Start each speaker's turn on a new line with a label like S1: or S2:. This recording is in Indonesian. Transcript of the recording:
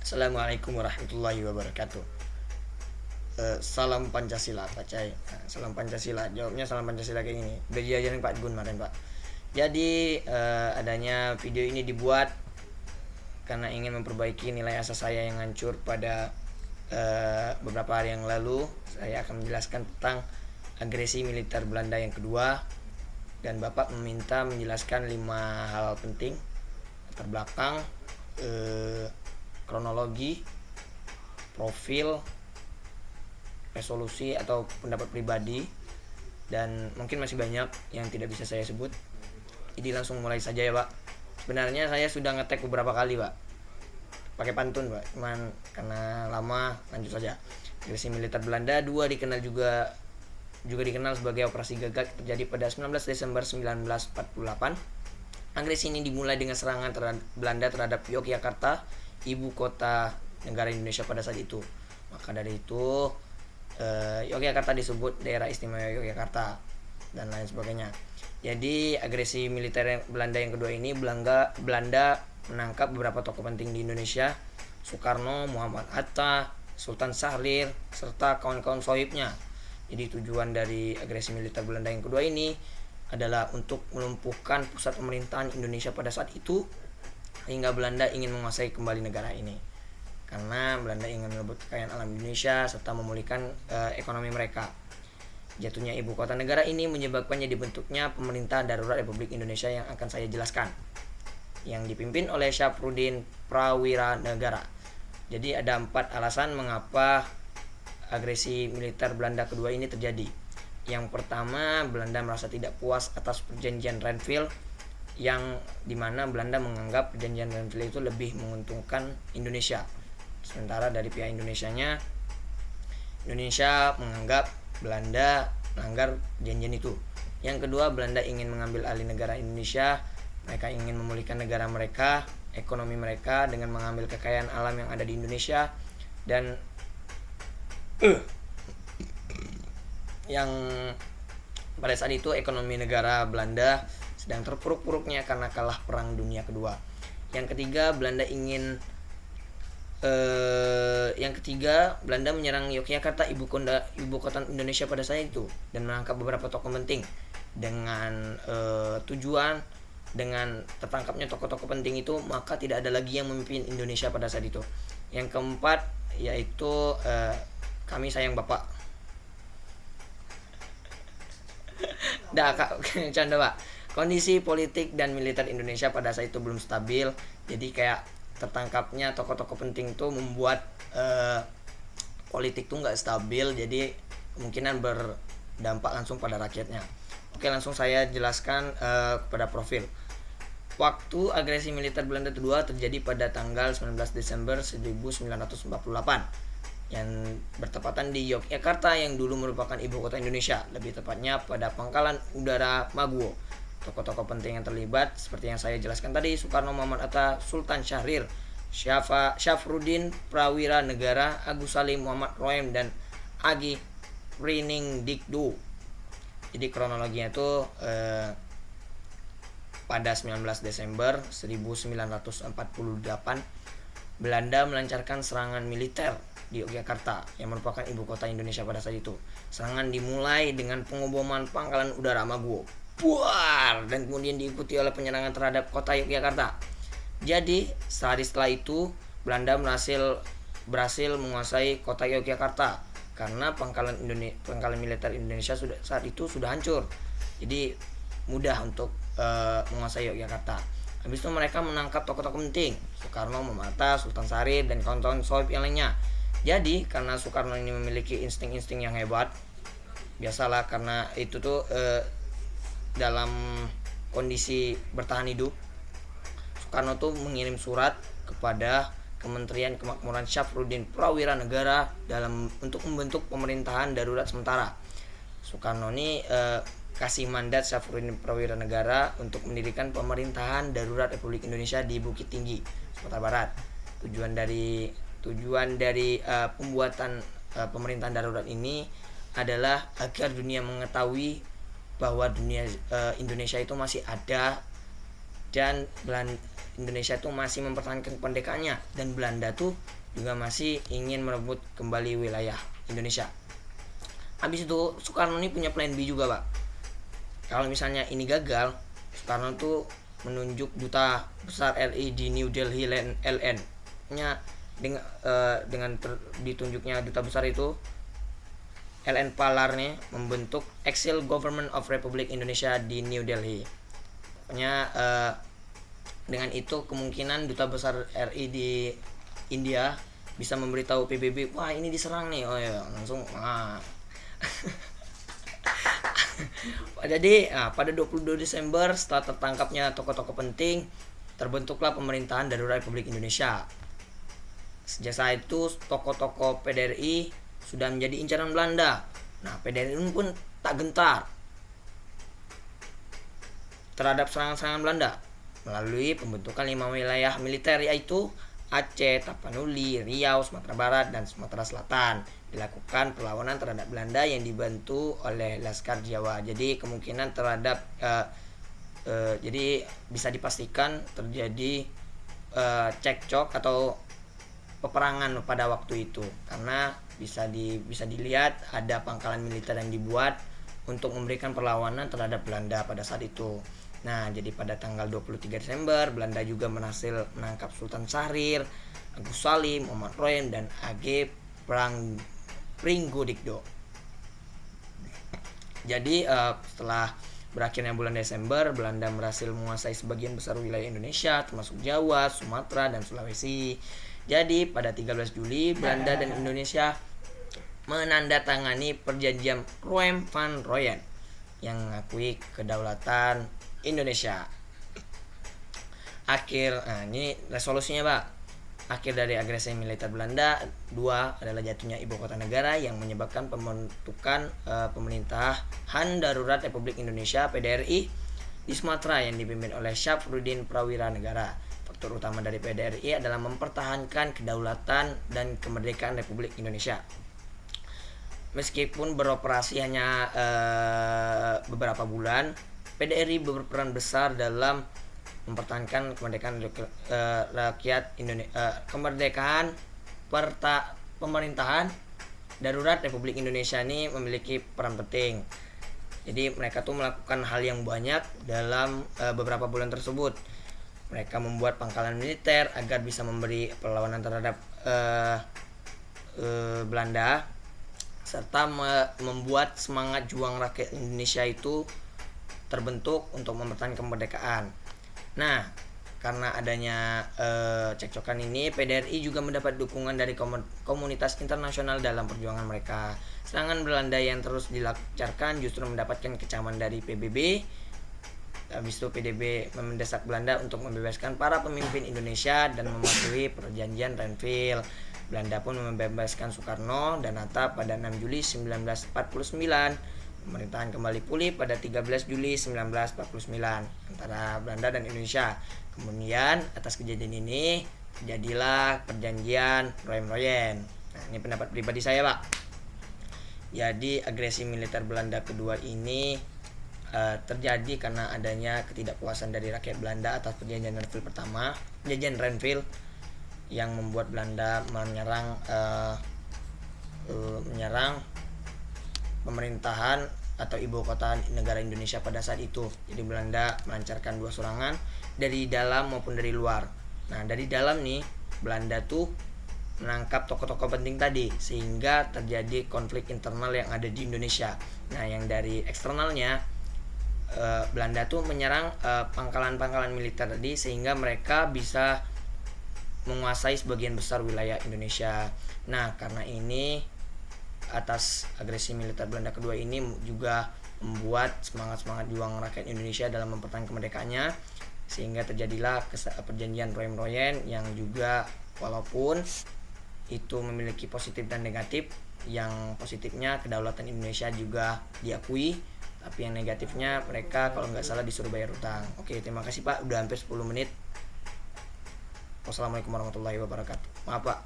S1: Assalamualaikum warahmatullahi wabarakatuh. Salam Pancasila, Pak Cai. Nah, salam Pancasila. Jawabnya salam Pancasila kayak gini. Udah diajarin Pak Gun kemarin, Pak. Jadi adanya video ini dibuat karena ingin memperbaiki nilai asas saya yang hancur pada beberapa hari yang lalu. Saya akan menjelaskan tentang agresi militer Belanda yang kedua, dan Bapak meminta menjelaskan 5 hal penting: latar belakang, kronologi, profil, resolusi atau pendapat pribadi, dan mungkin masih banyak yang tidak bisa saya sebut. Jadi langsung mulai saja ya, Pak. Sebenarnya saya sudah ngetek beberapa kali, Pak, pakai pantun, Pak, cuman karena lama, lanjut saja. Agresi militer Belanda 2 juga dikenal sebagai Operasi Gagak, terjadi pada 19 Desember 1948. Agresi ini dimulai dengan serangan Belanda terhadap Yogyakarta, ibu kota negara Indonesia pada saat itu. Maka dari itu Yogyakarta disebut daerah istimewa Yogyakarta dan lain sebagainya. Jadi agresi militer Belanda yang kedua ini, Belanda menangkap beberapa tokoh penting di Indonesia: Soekarno, Muhammad Hatta, Sultan Syahrir, serta kawan-kawan sohibnya. Jadi tujuan dari agresi militer Belanda yang kedua ini adalah untuk melumpuhkan pusat pemerintahan Indonesia pada saat itu, hingga Belanda ingin menguasai kembali negara ini. Karena Belanda ingin merebut kekayaan alam Indonesia serta memulihkan ekonomi mereka. Jatuhnya ibu kota negara ini menyebabkannya dibentuknya pemerintahan darurat Republik Indonesia yang akan saya jelaskan, yang dipimpin oleh Syafruddin Prawira Negara. Jadi ada 4 alasan mengapa agresi militer Belanda kedua ini terjadi. Yang pertama, Belanda merasa tidak puas atas perjanjian Renville, yang dimana Belanda menganggap perjanjian Renville itu lebih menguntungkan Indonesia. Sementara dari pihak Indonesia menganggap Belanda melanggar perjanjian itu. Yang kedua, Belanda ingin mengambil alih negara Indonesia. Mereka ingin memulihkan negara mereka, ekonomi mereka, dengan mengambil kekayaan alam yang ada di Indonesia. Dan yang pada saat itu ekonomi negara Belanda sedang terpuruk-puruknya karena kalah Perang Dunia Kedua. Yang ketiga, Belanda menyerang Yogyakarta, ibu kota Indonesia pada saat itu, dan menangkap beberapa tokoh penting dengan tujuan dengan tertangkapnya tokoh-tokoh penting itu, maka tidak ada lagi yang memimpin Indonesia pada saat itu. Yang keempat yaitu kami sayang Bapak. Kak, canda, Pak. Kondisi politik dan militer Indonesia pada saat itu belum stabil. Jadi kayak tertangkapnya tokoh-tokoh penting itu membuat politik tuh nggak stabil. Jadi kemungkinan berdampak langsung pada rakyatnya. Oke, langsung saya jelaskan kepada profil. Waktu agresi militer Belanda kedua terjadi pada tanggal 19 Desember 1948 yang bertepatan di Yogyakarta yang dulu merupakan ibu kota Indonesia, lebih tepatnya pada Pangkalan Udara Maguwo. Tokoh-tokoh penting yang terlibat seperti yang saya jelaskan tadi: Soekarno, Muhammad Hatta, Sultan Syahrir, Syafruddin Prawira Negara, Agus Salim, Muhammad Roem, dan Agi Priningdikdu. Jadi kronologinya itu pada 19 Desember 1948 Belanda melancarkan serangan militer di Yogyakarta yang merupakan ibu kota Indonesia pada saat itu. Serangan dimulai dengan pengeboman Pangkalan Udara Maguwo, dan kemudian diikuti oleh penyerangan terhadap kota Yogyakarta. Jadi sehari setelah itu Belanda berhasil menguasai kota Yogyakarta karena pangkalan militer Indonesia saat itu sudah hancur. Jadi mudah untuk menguasai Yogyakarta. Habis itu mereka menangkap tokoh-tokoh penting: Soekarno, Muhammad Hatta, Sultan Syahrir, dan kawan-kawan sohib yang lainnya. Jadi karena Soekarno ini memiliki insting-insting yang hebat, biasalah karena itu tuh dalam kondisi bertahan hidup, Soekarno tuh mengirim surat kepada Kementerian Kemakmuran Syafruddin Prawira Negara untuk membentuk pemerintahan darurat sementara. Soekarno ini kasih mandat Syafruddin Prawira Negara untuk mendirikan pemerintahan darurat Republik Indonesia di Bukit Tinggi, Sumatera Barat. Tujuan dari pembuatan pemerintahan darurat ini adalah agar dunia mengetahui bahwa Indonesia itu masih ada dan Indonesia tuh masih mempertahankan kemerdekaannya, dan Belanda tuh juga masih ingin merebut kembali wilayah Indonesia. Habis itu Soekarno ini punya plan B juga, Pak. Kalau misalnya ini gagal, Soekarno tuh menunjuk duta besar RI di New Delhi LN nya dengan ditunjuknya duta besar itu, LN Palar nih membentuk Exile Government of Republic Indonesia di New Delhi. Pokoknya dengan itu kemungkinan duta besar RI di India bisa memberitahu PBB, wah ini diserang nih, oh ya langsung Jadi pada 22 Desember setelah tertangkapnya tokoh-tokoh penting, terbentuklah pemerintahan darurat Republik Indonesia. Sejak saat itu tokoh-tokoh PDRI sudah menjadi incaran Belanda. Nah, PDRI pun tak gentar terhadap serangan-serangan Belanda melalui pembentukan 5 wilayah militer, yaitu Aceh, Tapanuli, Riau, Sumatera Barat, dan Sumatera Selatan. Dilakukan perlawanan terhadap Belanda yang dibantu oleh Laskar Jawa. Jadi kemungkinan terhadap jadi bisa dipastikan terjadi cekcok atau peperangan pada waktu itu, karena bisa dilihat ada pangkalan militer yang dibuat untuk memberikan perlawanan terhadap Belanda pada saat itu. Nah, jadi pada tanggal 23 Desember Belanda juga berhasil menangkap Sultan Syahrir, Agus Salim, Muhammad Royem, dan AG Pringgodikdo. Jadi setelah berakhirnya bulan Desember, Belanda berhasil menguasai sebagian besar wilayah Indonesia termasuk Jawa, Sumatera, dan Sulawesi. Jadi pada 13 Juli Belanda dan Indonesia menandatangani perjanjian Roem van Rooyen yang mengakui kedaulatan Indonesia. Ini resolusinya, Pak. Akhir dari agresi militer Belanda. 2 adalah jatuhnya ibu kota negara yang menyebabkan pembentukan pemerintahan darurat Republik Indonesia PDRI di Sumatera yang dipimpin oleh Syafruddin Prawira Negara. Faktor utama dari PDRI adalah mempertahankan kedaulatan dan kemerdekaan Republik Indonesia. Meskipun beroperasi hanya beberapa bulan, PDRI berperan besar dalam mempertahankan kemerdekaan rakyat Indonesia, kemerdekaan pemerintahan darurat Republik Indonesia ini memiliki peran penting. Jadi mereka tuh melakukan hal yang banyak dalam beberapa bulan tersebut. Mereka membuat pangkalan militer agar bisa memberi perlawanan terhadap Belanda, serta membuat semangat juang rakyat Indonesia itu terbentuk untuk mempertahankan kemerdekaan. Nah, karena adanya cekcokan ini, PDRI juga mendapat dukungan dari komunitas internasional dalam perjuangan mereka. Serangan Belanda yang terus dilancarkan justru mendapatkan kecaman dari PBB. Habis itu PBB mendesak Belanda untuk membebaskan para pemimpin Indonesia dan mematuhi perjanjian Renville. Belanda pun membebaskan Soekarno dan Hatta pada 6 Juli 1949. Pemerintahan kembali pulih pada 13 Juli 1949 antara Belanda dan Indonesia. Kemudian atas kejadian ini terjadilah perjanjian Roem-Royen. Nah, ini pendapat pribadi saya, Pak. Jadi agresi militer Belanda kedua ini terjadi karena adanya ketidakpuasan dari rakyat Belanda atas perjanjian Renville pertama, perjanjian Renville yang membuat Belanda menyerang pemerintahan atau ibu kota negara Indonesia pada saat itu. Jadi Belanda melancarkan 2 serangan dari dalam maupun dari luar. Nah, dari dalam nih Belanda tuh menangkap tokoh-tokoh penting tadi, sehingga terjadi konflik internal yang ada di Indonesia. Nah, yang dari eksternalnya Belanda tuh menyerang pangkalan-pangkalan militer tadi, sehingga mereka bisa menguasai sebagian besar wilayah Indonesia. Nah, karena ini atas agresi militer Belanda kedua ini juga membuat semangat juang rakyat Indonesia dalam mempertahankan kemerdekaannya, sehingga terjadilah perjanjian Roem-Royen yang juga walaupun itu memiliki positif dan negatif. Yang positifnya kedaulatan Indonesia juga diakui, tapi yang negatifnya mereka kalau nggak salah disuruh bayar utang. Oke, terima kasih Pak, udah hampir 10 menit. Wassalamualaikum warahmatullahi wabarakatuh. Maaf Pak.